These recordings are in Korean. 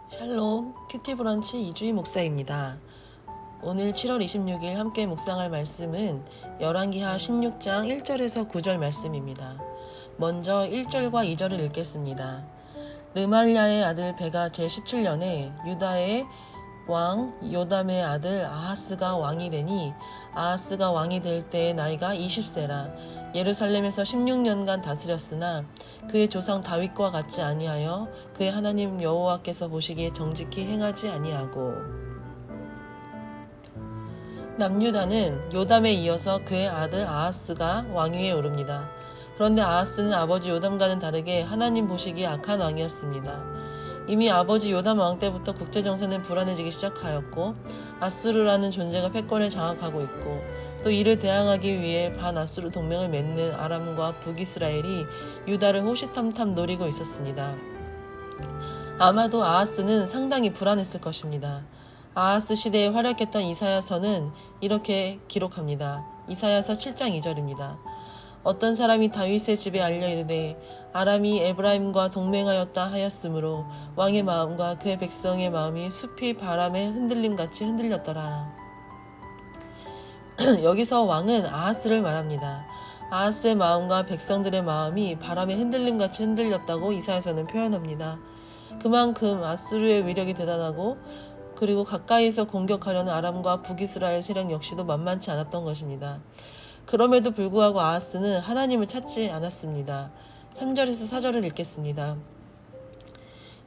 샬롬, 큐티브런치 이주희 목사입니다. 오늘 7월 26일 함께 묵상할 말씀은 열왕기하 16장 1절에서 9절 말씀입니다. 먼저 1절과 2절을 읽겠습니다. 르말랴의 아들 베가 제17년에 유다의 왕 요담의 아들 아하스가 왕이 되니 아하스가 왕이 될 때의 나이가 20세라. 예루살렘에서 16년간 다스렸으나 그의 조상 다윗과 같지 아니하여 그의 하나님 여호와께서 보시기에 정직히 행하지 아니하고 남유다는 요담에 이어서 그의 아들 아하스가 왕위에 오릅니다. 그런데 아하스는 아버지 요담과는 다르게 하나님 보시기에 악한 왕이었습니다. 이미 아버지 요담 왕 때부터 국제정세는 불안해지기 시작하였고 아수르라는 존재가 패권을 장악하고 있고 또 이를 대항하기 위해 반아수르 동맹을 맺는 아람과 북이스라엘이 유다를 호시탐탐 노리고 있었습니다. 아마도 아하스는 상당히 불안했을 것입니다. 아하스 시대에 활약했던 이사야서는 이렇게 기록합니다. 이사야서 7장 2절입니다. 어떤 사람이 다윗의 집에 알려 이르되 아람이 에브라임과 동맹하였다 하였으므로 왕의 마음과 그의 백성의 마음이 숲이 바람에 흔들림같이 흔들렸더라. 여기서 왕은 아하스를 말합니다. 아하스의 마음과 백성들의 마음이 바람에 흔들림같이 흔들렸다고 이사야서는 표현합니다. 그만큼 아수르의 위력이 대단하고 그리고 가까이서 공격하려는 아람과 북이스라엘 세력 역시도 만만치 않았던 것입니다. 그럼에도 불구하고 아하스는 하나님을 찾지 않았습니다. 3절에서 4절을 읽겠습니다.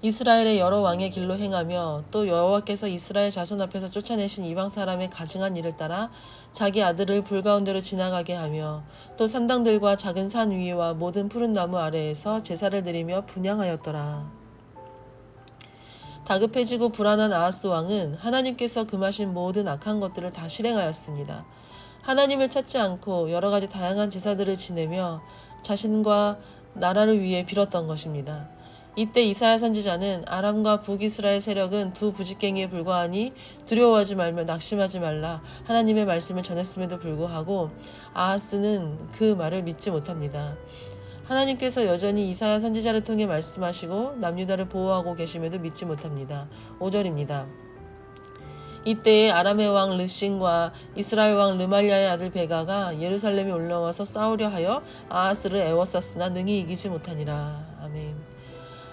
이스라엘의 여러 왕의 길로 행하며 또 여호와께서 이스라엘 자손 앞에서 쫓아내신 이방 사람의 가증한 일을 따라 자기 아들을 불 가운데로 지나가게 하며 또 산당들과 작은 산 위와 모든 푸른 나무 아래에서 제사를 드리며 분향하였더라. 다급해지고 불안한 아하스 왕은 하나님께서 금하신 모든 악한 것들을 다 실행하였습니다. 하나님을 찾지 않고 여러 가지 다양한 제사들을 지내며 자신과 나라를 위해 빌었던 것입니다. 이때 이사야 선지자는 아람과 북이스라엘 세력은 두 부직갱이에 불과하니 두려워하지 말며 낙심하지 말라 하나님의 말씀을 전했음에도 불구하고 아하스는 그 말을 믿지 못합니다. 하나님께서 여전히 이사야 선지자를 통해 말씀하시고 남유다를 보호하고 계심에도 믿지 못합니다. 5절입니다. 이때에 아람의 왕 르신과 이스라엘 왕 르말랴의 아들 베가가 예루살렘에 올라와서 싸우려 하여 아하스를 애워쌌으나 능히 이기지 못하니라. 아멘.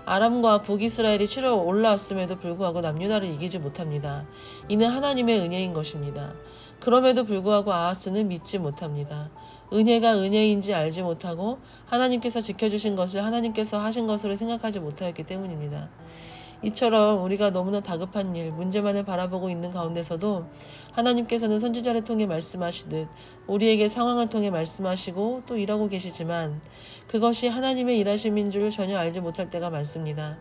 아람과 북이스라엘이 치러 올라왔음에도 불구하고 남유다를 이기지 못합니다. 이는 하나님의 은혜인 것입니다. 그럼에도 불구하고 아하스는 믿지 못합니다. 은혜가 은혜인지 알지 못하고 하나님께서 지켜주신 것을 하나님께서 하신 것으로 생각하지 못하였기 때문입니다. 이처럼 우리가 너무나 다급한 일, 문제만을 바라보고 있는 가운데서도 하나님께서는 선지자를 통해 말씀하시듯 우리에게 상황을 통해 말씀하시고 또 일하고 계시지만 그것이 하나님의 일하심인 줄 전혀 알지 못할 때가 많습니다.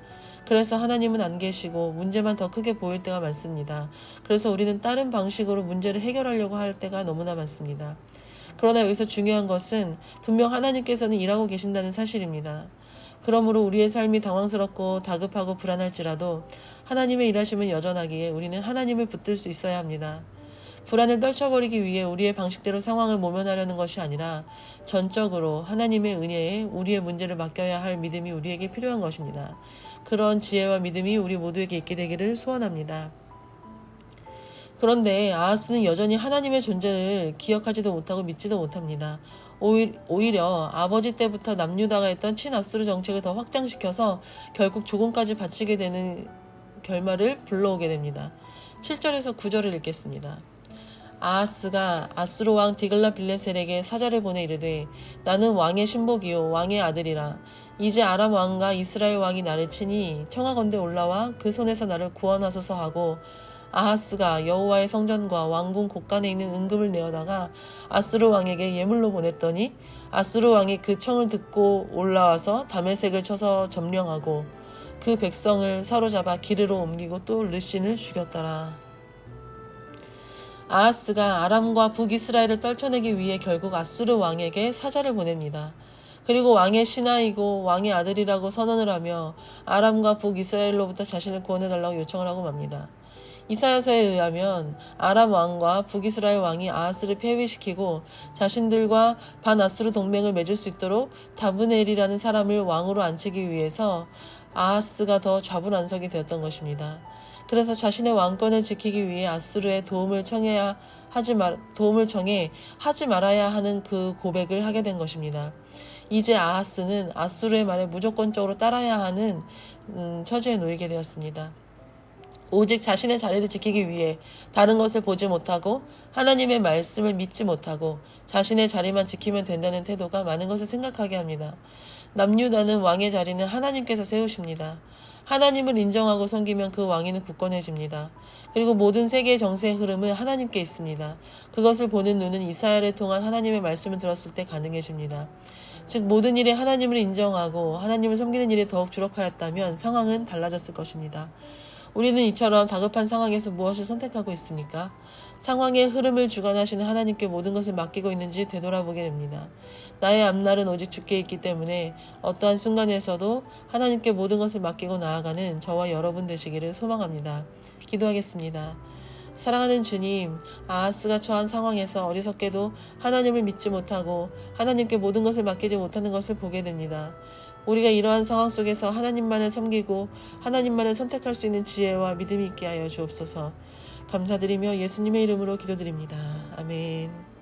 그래서 하나님은 안 계시고 문제만 더 크게 보일 때가 많습니다. 그래서 우리는 다른 방식으로 문제를 해결하려고 할 때가 너무나 많습니다. 그러나 여기서 중요한 것은 분명 하나님께서는 일하고 계신다는 사실입니다. 그러므로 우리의 삶이 당황스럽고 다급하고 불안할지라도 하나님의 일하심은 여전하기에 우리는 하나님을 붙들 수 있어야 합니다. 불안을 떨쳐버리기 위해 우리의 방식대로 상황을 모면하려는 것이 아니라 전적으로 하나님의 은혜에 우리의 문제를 맡겨야 할 믿음이 우리에게 필요한 것입니다. 그런 지혜와 믿음이 우리 모두에게 있게 되기를 소원합니다. 그런데 아하스는 여전히 하나님의 존재를 기억하지도 못하고 믿지도 못합니다. 오히려 아버지 때부터 남유다가 했던 친아수르 정책을 더 확장시켜서 결국 조공까지 바치게 되는 결말을 불러오게 됩니다. 7절에서 9절을 읽겠습니다. 아하스가 아수르 왕 디글라빌레셀에게 사자를 보내 이르되 나는 왕의 신복이요 왕의 아들이라. 이제 아람 왕과 이스라엘 왕이 나를 치니 청하건대 올라와 그 손에서 나를 구원하소서 하고 아하스가 여호와의 성전과 왕궁 곳간에 있는 은금을 내어다가 아수르 왕에게 예물로 보냈더니 아수르 왕이 그 청을 듣고 올라와서 다메섹을 쳐서 점령하고 그 백성을 사로잡아 기르로 옮기고 또 르신을 죽였더라. 아하스가 아람과 북이스라엘을 떨쳐내기 위해 결국 아수르 왕에게 사자를 보냅니다. 그리고 왕의 신하이고 왕의 아들이라고 선언을 하며 아람과 북이스라엘로부터 자신을 구원해달라고 요청을 하고 맙니다. 이사야서에 의하면 아람 왕과 북이스라엘 왕이 아하스를 폐위시키고 자신들과 반아수르 동맹을 맺을 수 있도록 다브넬이라는 사람을 왕으로 앉히기 위해서 아하스가 더 좌불안석이 되었던 것입니다. 그래서 자신의 왕권을 지키기 위해 아수르의 도움을 청해 하지 말아야 하는 그 고백을 하게 된 것입니다. 이제 아하스는 아수르의 말에 무조건적으로 따라야 하는 처지에 놓이게 되었습니다. 오직 자신의 자리를 지키기 위해 다른 것을 보지 못하고 하나님의 말씀을 믿지 못하고 자신의 자리만 지키면 된다는 태도가 많은 것을 생각하게 합니다. 남유다는 왕의 자리는 하나님께서 세우십니다. 하나님을 인정하고 섬기면 그 왕위는 굳건해집니다. 그리고 모든 세계의 정세의 흐름은 하나님께 있습니다. 그것을 보는 눈은 이스라엘을 통한 하나님의 말씀을 들었을 때 가능해집니다. 즉 모든 일에 하나님을 인정하고 하나님을 섬기는 일에 더욱 주력하였다면 상황은 달라졌을 것입니다. 우리는 이처럼 다급한 상황에서 무엇을 선택하고 있습니까? 상황의 흐름을 주관하시는 하나님께 모든 것을 맡기고 있는지 되돌아보게 됩니다. 나의 앞날은 오직 주께 있기 때문에 어떠한 순간에서도 하나님께 모든 것을 맡기고 나아가는 저와 여러분 되시기를 소망합니다. 기도하겠습니다. 사랑하는 주님, 아하스가 처한 상황에서 어리석게도 하나님을 믿지 못하고 하나님께 모든 것을 맡기지 못하는 것을 보게 됩니다. 우리가 이러한 상황 속에서 하나님만을 섬기고 하나님만을 선택할 수 있는 지혜와 믿음이 있게 하여 주옵소서. 감사드리며 예수님의 이름으로 기도드립니다. 아멘.